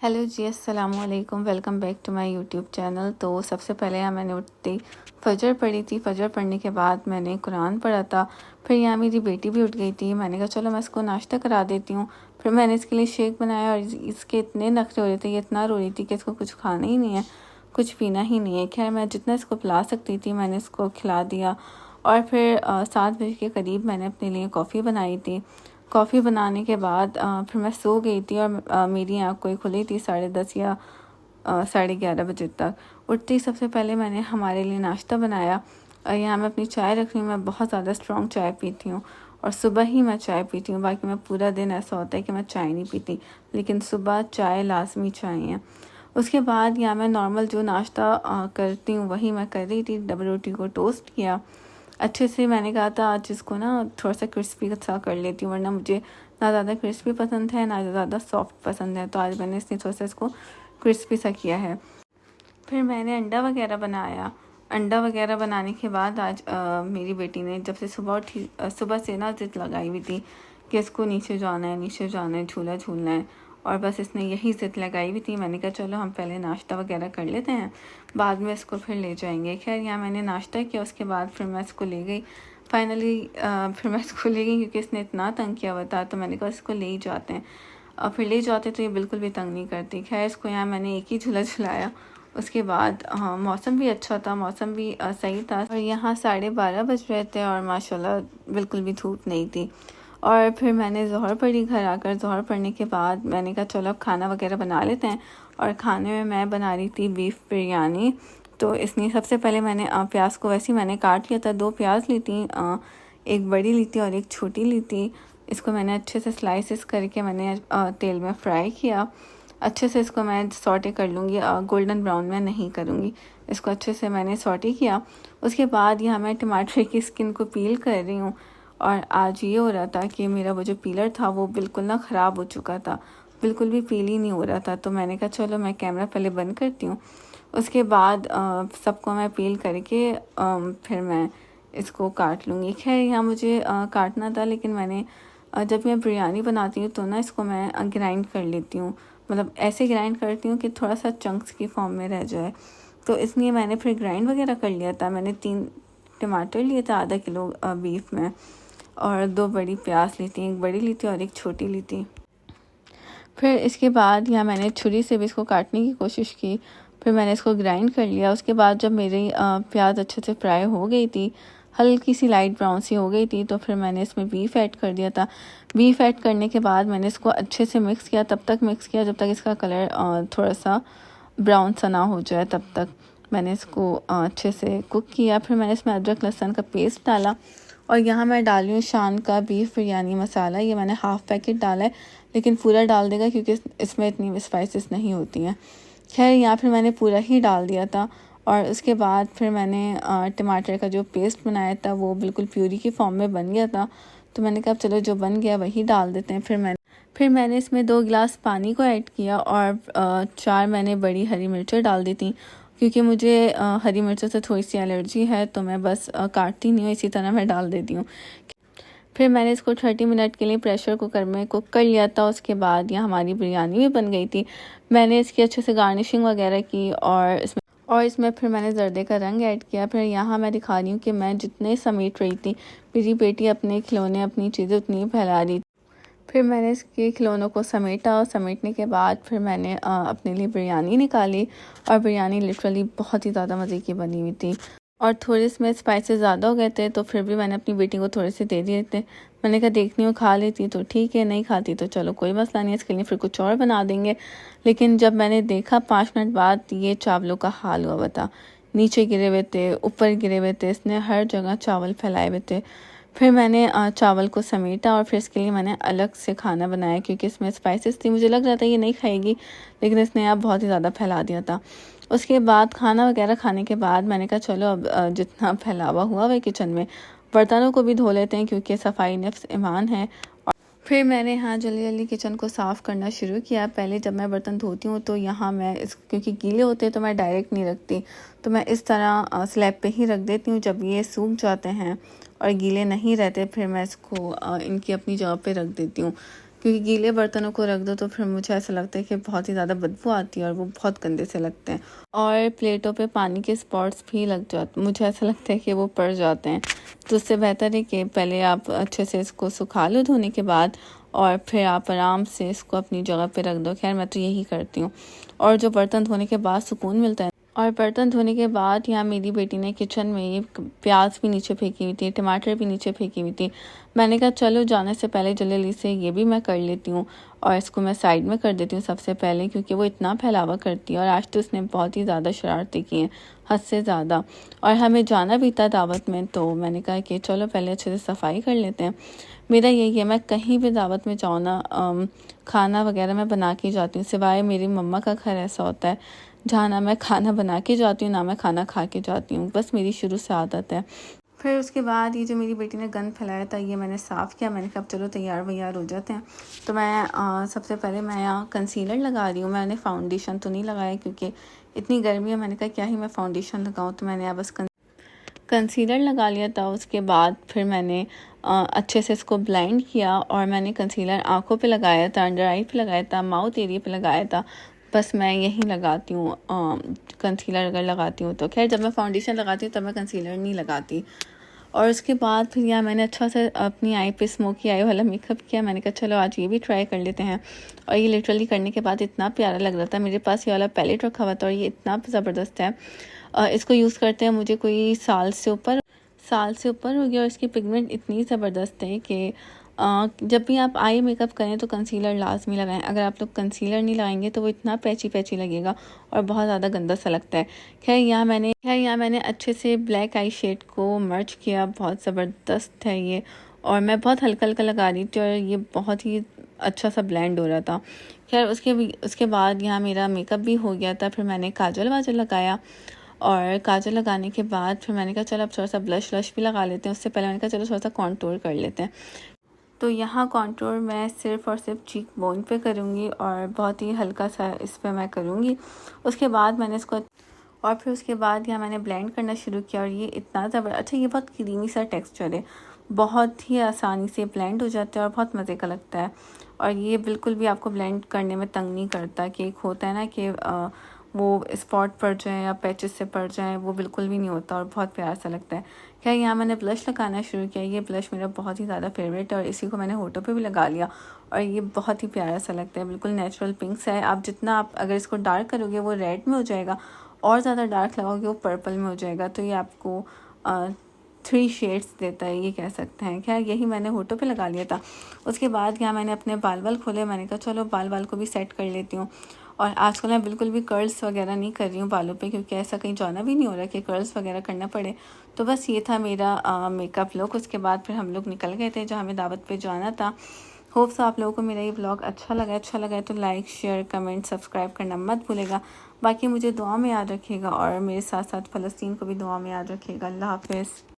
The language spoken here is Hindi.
हेलो जी, अस्सलाम वालेकुम। Welcome back to my YouTube channel. तो सबसे पहले यहाँ मैंने उठते फ़जर पढ़ी थी। फ़जर पढ़ने के बाद मैंने कुरान पढ़ा था। फिर यहाँ मेरी बेटी भी उठ गई थी। मैंने कहा चलो मैं इसको नाश्ता करा देती हूँ। फिर मैंने इसके लिए शेक बनाया और इसके इतने नखरे हो रहे थे, ये इतना रो रही थी कि इसको कुछ खाना ही नहीं है, कुछ पीना ही नहीं है। खैर मैं जितना इसको पिला सकती थी मैंने इसको खिला दिया। और फिर 7 बजे के करीब मैंने अपने लिए कॉफ़ी बनाई थी। कॉफ़ी बनाने के बाद फिर मैं सो गई थी और मेरी आँख कोई खुली थी 10:30 या 11:30 बजे तक। उठते ही सबसे पहले मैंने हमारे लिए नाश्ता बनाया। यहाँ मैं अपनी चाय रख रही हूँ। मैं बहुत ज़्यादा स्ट्रॉन्ग चाय पीती हूँ और सुबह ही मैं चाय पीती हूँ। बाकी मैं पूरा दिन ऐसा होता है कि मैं चाय नहीं पीती, लेकिन सुबह चाय लाजमी चाहिए। उसके बाद यहाँ मैं नॉर्मल जो नाश्ता करती हूँ वही मैं कर रही थी। डबल रोटी को टोस्ट किया अच्छे से। मैंने कहा था आज इसको ना थोड़ा सा क्रिस्पी सा कर लेती हूँ, वरना मुझे ना ज़्यादा क्रिस्पी पसंद है ना ज़्यादा सॉफ्ट पसंद है। तो आज मैंने इसने थोड़ा सा इसको क्रिस्पी सा किया है। फिर मैंने अंडा वगैरह बनाया। अंडा वगैरह बनाने के बाद आज मेरी बेटी ने जब से सुबह उठी सुबह से ना ज़िद लगाई हुई थी कि इसको नीचे जाना है, नीचे जाना है, झूला झूलना है। और बस इसने यही ज़िद लगाई हुई थी। मैंने कहा चलो हम पहले नाश्ता वगैरह कर लेते हैं, बाद में इसको फिर ले जाएंगे। खैर यहाँ मैंने नाश्ता किया, उसके बाद फिर मैं इसको ले गई। फाइनली फिर मैं इसको ले गई क्योंकि इसने इतना तंग किया हुआ था। तो मैंने कहा इसको ले ही जाते हैं। और फिर ले जाते तो ये बिल्कुल भी तंग नहीं करती। खैर इसको यहाँ मैंने एक ही झूला झुलाया। उसके बाद हाँ, मौसम भी अच्छा था, मौसम भी सही था। और यहाँ 12:30 बज रहे थे और माशाल्लाह बिल्कुल भी धूप नहीं थी। और फिर मैंने ज़ोहर पढ़ी। घर आकर ज़ोहर पढ़ने के बाद मैंने कहा चलो अब खाना वगैरह बना लेते हैं। और खाने में मैं बना रही थी बीफ बिरयानी। तो इसलिए सबसे पहले मैंने प्याज को वैसे ही मैंने काट लिया था। 2 प्याज ली थी, एक बड़ी ली थी और एक छोटी ली थी। इसको मैंने अच्छे से स्लाइसेस करके मैंने तेल में फ्राई किया। अच्छे से इसको मैं सॉटे कर लूँगी, गोल्डन ब्राउन में नहीं करूँगी। इसको अच्छे से मैंने सॉटे किया। उसके बाद यहाँ मैं टमाटर की स्किन को पील कर रही हूँ। और आज ये हो रहा था कि मेरा वो जो पीलर था वो बिल्कुल ना ख़राब हो चुका था, बिल्कुल भी पील ही नहीं हो रहा था। तो मैंने कहा चलो मैं कैमरा पहले बंद करती हूँ। उसके बाद सबको मैं पील करके फिर मैं इसको काट लूँगी। खैर यहाँ मुझे काटना था, लेकिन मैंने जब मैं बिरयानी बनाती हूँ तो ना इसको मैं ग्राइंड कर लेती हूँ। मतलब ऐसे ग्राइंड करती हूँ कि थोड़ा सा चंक्स की फॉर्म में रह जाए। तो इसलिए मैंने फिर ग्राइंड वगैरह कर लिया था। मैंने 3 टमाटर लिए थे आधा किलो बीफ में, और 2 बड़ी प्याज ली थी, एक बड़ी ली थी और एक छोटी ली थी। फिर इसके बाद यहाँ मैंने छुरी से भी इसको काटने की कोशिश की। फिर मैंने इसको ग्राइंड कर लिया। उसके बाद जब मेरी प्याज अच्छे से फ्राई हो गई थी, हल्की सी लाइट ब्राउन सी हो गई थी, तो फिर मैंने इसमें बीफ ऐड कर दिया था। बीफ ऐड करने के बाद मैंने इसको अच्छे से मिक्स किया। तब तक मिक्स किया जब तक इसका कलर थोड़ा सा ब्राउन सा ना हो जाए, तब तक मैंने इसको अच्छे से कुक किया। फिर मैंने इसमें अदरक लहसुन का पेस्ट डाला। और यहाँ मैं डाल रही हूँ शान का बीफ बिरयानी मसाला। ये मैंने हाफ़ पैकेट डाला है, लेकिन पूरा डाल देगा क्योंकि इसमें इतनी स्पाइसेस नहीं होती हैं। खैर यहाँ फिर मैंने पूरा ही डाल दिया था। और उसके बाद फिर मैंने टमाटर का जो पेस्ट बनाया था वो बिल्कुल प्यूरी की फॉर्म में बन गया था। तो मैंने कहा चलो जो बन गया वही डाल देते हैं। फिर मैंने इसमें 2 गिलास पानी को ऐड किया और 4 मैंने बड़ी हरी मिर्चें डाल दी थी, क्योंकि मुझे हरी मिर्चों से थोड़ी सी एलर्जी है। तो मैं बस काटती नहीं हूँ, इसी तरह मैं डाल देती हूँ। फिर मैंने इसको 30 मिनट के लिए प्रेशर कुकर में कुक कर लिया था। उसके बाद यहाँ हमारी बिरयानी भी बन गई थी। मैंने इसकी अच्छे से गार्निशिंग वगैरह की और इसमें फिर मैंने जर्दे का रंग ऐड किया। फिर यहाँ मैं दिखा रही हूँ कि मैं जितने समेट रही थी, मेरी बेटी अपने खिलौने अपनी चीज़ें उतनी फैला रही थी। फिर मैंने इसके खिलौनों को समेटा और समेटने के बाद फिर मैंने अपने लिए बिरयानी निकाली। और बिरयानी लिटरली बहुत ही ज़्यादा मज़े की बनी हुई थी। और थोड़े इसमें स्पाइसेस ज़्यादा हो गए थे, तो फिर भी मैंने अपनी बेटी को थोड़े से दे दिए थे। मैंने कहा देखनी हो खा लेती तो ठीक है, नहीं खाती तो चलो कोई मसला नहीं है, इसके लिए फिर कुछ और बना देंगे। लेकिन जब मैंने देखा 5 मिनट बाद, ये चावलों का हाल हुआ था। नीचे गिरे हुए थे, ऊपर गिरे हुए थे, इसने हर जगह चावल फैलाए हुए थे। फिर मैंने चावल को समेटा और फिर इसके लिए मैंने अलग से खाना बनाया, क्योंकि इसमें स्पाइसेस थी। मुझे लग रहा था ये नहीं खाएगी, लेकिन इसने अब बहुत ही ज़्यादा फैला दिया था। उसके बाद खाना वगैरह खाने के बाद मैंने कहा चलो अब जितना फैलावा हुआ है किचन में, बर्तनों को भी धो लेते हैं, क्योंकि सफाई नफ्स ईमान है। फिर मैंने यहाँ जल्दी जल्दी किचन को साफ़ करना शुरू किया। पहले जब मैं बर्तन धोती हूँ तो यहाँ मैं क्योंकि गीले होते हैं तो मैं डायरेक्ट नहीं रखती, तो मैं इस तरह स्लैब पे ही रख देती हूँ। जब ये सूख जाते हैं और गीले नहीं रहते, फिर मैं इसको इनकी अपनी जगह पे रख देती हूँ, क्योंकि गीले बर्तनों को रख दो तो फिर मुझे ऐसा लगता है कि बहुत ही ज़्यादा बदबू आती है और वो बहुत गंदे से लगते हैं, और प्लेटों पे पानी के स्पॉट्स भी लग जाते, मुझे ऐसा लगता है कि वो पड़ जाते हैं। तो उससे बेहतर है कि पहले आप अच्छे से इसको सुखा लो धोने के बाद, और फिर आप आराम से इसको अपनी जगह पे रख दो। खैर मैं तो यही करती हूँ। और जो बर्तन धोने के बाद सुकून मिलता है, और बर्तन धोने के बाद यहाँ मेरी बेटी ने किचन में ये प्याज भी नीचे फेंकी हुई थी, टमाटर भी नीचे फेंकी हुई थी। मैंने कहा चलो जाने से पहले जल्दी से ये भी मैं कर लेती हूँ और इसको मैं साइड में कर देती हूँ सबसे पहले, क्योंकि वो इतना फैलावा करती है और आज तो उसने बहुत ही ज़्यादा शरारतें की हैं, हद से ज़्यादा। और हमें जाना भी था दावत में, तो मैंने कहा कि चलो पहले अच्छे से सफाई कर लेते हैं। मेरा यही है, मैं कहीं भी दावत में जाऊँ ना, खाना वगैरह मैं बना के जाती हूँ, सिवाय मेरी मम्मा का घर ऐसा होता है जहाँ ना मैं खाना बना के जाती हूँ ना मैं खाना खा के जाती हूँ, बस मेरी शुरू से आदत है। फिर उसके बाद ये जो मेरी बेटी ने गंद फैलाया था ये मैंने साफ़ किया। मैंने कहा अब चलो तैयार वैयार हो जाते हैं। तो मैं सबसे पहले मैं यहाँ कंसीलर लगा रही हूँ। मैंने फाउंडेशन तो नहीं लगाया क्योंकि इतनी गर्मी है, मैंने कहा क्या ही मैं फाउंडेशन लगाऊँ, तो मैंने यहाँ बस कंसीलर लगा लिया था। उसके बाद फिर मैंने अच्छे से इसको ब्लेंड किया और मैंने कंसीलर आँखों पे लगाया था, अंडर आई पे लगाया था, माउथ एरिया पे लगाया था। बस मैं यही लगाती हूँ कंसीलर अगर लगाती हूँ तो। खैर जब मैं फाउंडेशन लगाती हूँ तब मैं कंसीलर नहीं लगाती। और उसके बाद फिर यहाँ मैंने अच्छा से अपनी आई पे स्मोकी आई वाला मेकअप किया। मैंने कहा चलो आज ये भी ट्राई कर लेते हैं। और ये लिटरली करने के बाद इतना प्यारा लग रहा था। मेरे पास ये वाला पैलेट रखा हुआ था और ये इतना ज़बरदस्त है। इसको यूज़ करते हैं मुझे कोई साल से ऊपर हो गया, और इसकी पिगमेंट इतनी ज़बरदस्त है कि जब भी आप आई मेकअप करें तो कंसीलर लाजमी लगाएं। अगर आप लोग कंसीलर नहीं लगाएंगे तो वो इतना पैची लगेगा और बहुत ज़्यादा गंदा सा लगता है। खैर यहाँ मैंने अच्छे से ब्लैक आई शेड को मर्ज किया। बहुत ज़बरदस्त है ये, और मैं बहुत हल्का हल्का लगा रही थी और ये बहुत ही अच्छा सा ब्लेंड हो रहा था। खैर उसके बाद यहाँ मेरा मेकअप भी हो गया था। फिर मैंने काजल वाजल लगाया, और काजल लगाने के बाद फिर मैंने कहा चलो अब थोड़ा सा ब्लश भी लगा लेते हैं। उससे पहले मैंने कहा चलो थोड़ा सा कॉन्टूर कर लेते हैं। तो यहाँ कॉन्टूर मैं सिर्फ़ और सिर्फ चीक बोन पे करूँगी और बहुत ही हल्का सा इस पर मैं करूँगी। उसके बाद मैंने इसको, और फिर उसके बाद यहाँ मैंने ब्लेंड करना शुरू किया। और ये इतना ज़बरदस्त, अच्छा ये बहुत क्रीमी सा टेक्सचर है, बहुत ही आसानी से ब्लेंड हो जाता है और बहुत मज़े का लगता है। और ये बिल्कुल भी आपको ब्लेंड करने में तंग नहीं करता, कि एक होता है ना कि वो स्पॉट पड़ जाए या पैचेस से पड़ जाए, वो बिल्कुल भी नहीं होता और बहुत प्यारा सा लगता है। खैर यहाँ मैंने ब्लश लगाना शुरू किया। ये ब्लश मेरा बहुत ही ज़्यादा फेवरेट है और इसी को मैंने होठों पे भी लगा लिया, और ये बहुत ही प्यारा सा लगता है, बिल्कुल नेचुरल पिंक सा है। आप जितना आप अगर इसको डार्क करोगे वो रेड में हो जाएगा, और ज़्यादा डार्क लगाओगे वो पर्पल में हो जाएगा। तो ये आपको 3 शेड्स देता है, ये कह सकते हैं। खैर यही मैंने होठों पे लगा लिया था। उसके बाद यहाँ मैंने अपने बाल खोले। मैंने कहा चलो बाल को भी सेट कर लेती हूँ। और आजकल मैं बिल्कुल भी कर्ल्स वगैरह नहीं कर रही हूँ बालों पे, क्योंकि ऐसा कहीं जाना भी नहीं हो रहा कि कर्ल्स वगैरह करना पड़े। तो बस ये था मेरा मेकअप लुक। उसके बाद फिर हम लोग निकल गए थे जहाँ हमें दावत पे जाना था। होप्स आप लोगों को मेरा ये व्लॉग अच्छा लगा है तो लाइक शेयर कमेंट सब्सक्राइब करना मत भूलेगा। बाकी मुझे दुआ में याद रखिएगा और मेरे साथ साथ फ़लस्तीन को भी दुआ में याद रखिएगा। अल्लाह हाफ़िज़।